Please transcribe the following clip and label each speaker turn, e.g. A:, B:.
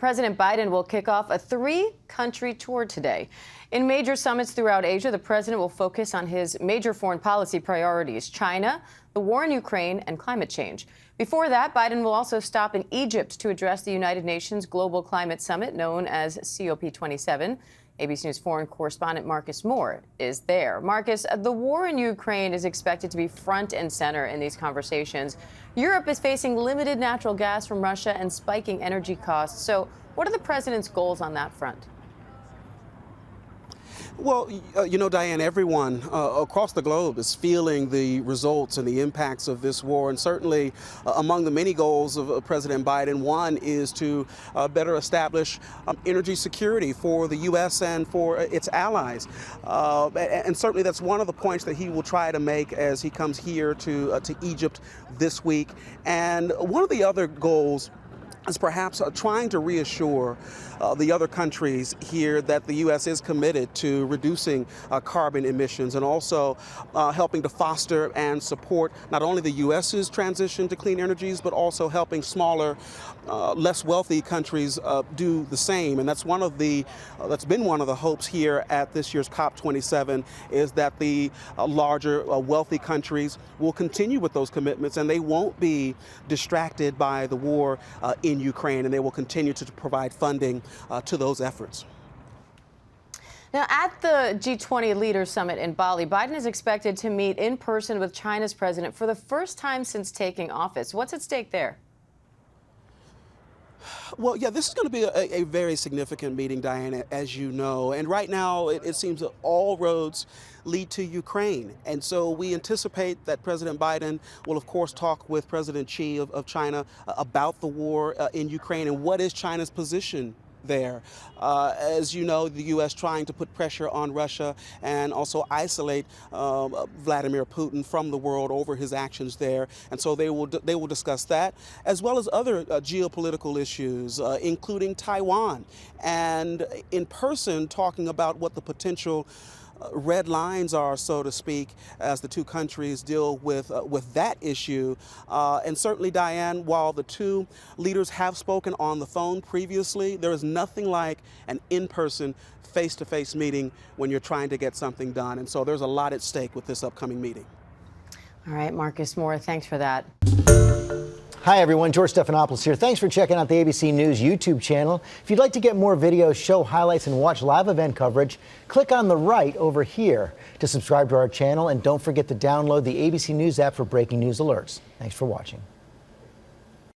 A: President Biden will kick off a three-country tour today. In major summits throughout Asia, the president will focus on his major foreign policy priorities: China, the war in Ukraine, and climate change. Before that, Biden will also stop in Egypt to address the United Nations Global Climate Summit, known as COP27. ABC News foreign correspondent Marcus Moore is there. Marcus, the war in Ukraine is expected to be front and center in these conversations. Europe is facing limited natural gas from Russia and spiking energy costs. So what are the president's goals on that front?
B: Well, Diane, everyone across the globe is feeling the results and the impacts of this war. And certainly among the many goals of President Biden, one is to better establish energy security for the U.S. and for its allies. And certainly that's one of the points that he will try to make as he comes here to Egypt this week. And one of the other goals is perhaps trying to reassure the other countries here that the U.S. is committed to reducing carbon emissions and also helping to foster and support not only the U.S.'s transition to clean energies, but also helping smaller, less wealthy countries do the same. And that's that's been one of the hopes here at this year's COP27, is that the larger, wealthy countries will continue with those commitments and they won't be distracted by the war in Ukraine, and they will continue to provide funding to those efforts.
A: Now, at the G20 Leaders Summit in Bali, Biden is expected to meet in person with China's president for the first time since taking office. What's at stake there?
B: Well, yeah, this is going to be a very significant meeting, Diana, as you know. And right now, it seems that all roads lead to Ukraine. And so we anticipate that President Biden will, of course, talk with President Xi of China about the war in Ukraine and what is China's position there. As you know, the U.S. trying to put pressure on Russia and also isolate Vladimir Putin from the world over his actions there. And so they will discuss that, as well as other geopolitical issues, including Taiwan, and in person talking about what the potential red lines are, so to speak, as the two countries deal with that issue. And certainly, Diane, while the two leaders have spoken on the phone previously, there is nothing like an in-person, face-to-face meeting when you're trying to get something done. And so there's a lot at stake with this upcoming meeting.
A: All right, Marcus Moore, thanks for that.
C: Hi, everyone. George Stephanopoulos here. Thanks for checking out the ABC News YouTube channel. If you'd like to get more videos, show highlights, and watch live event coverage, click on the right over here to subscribe to our channel. And don't forget to download the ABC News app for breaking news alerts. Thanks for watching.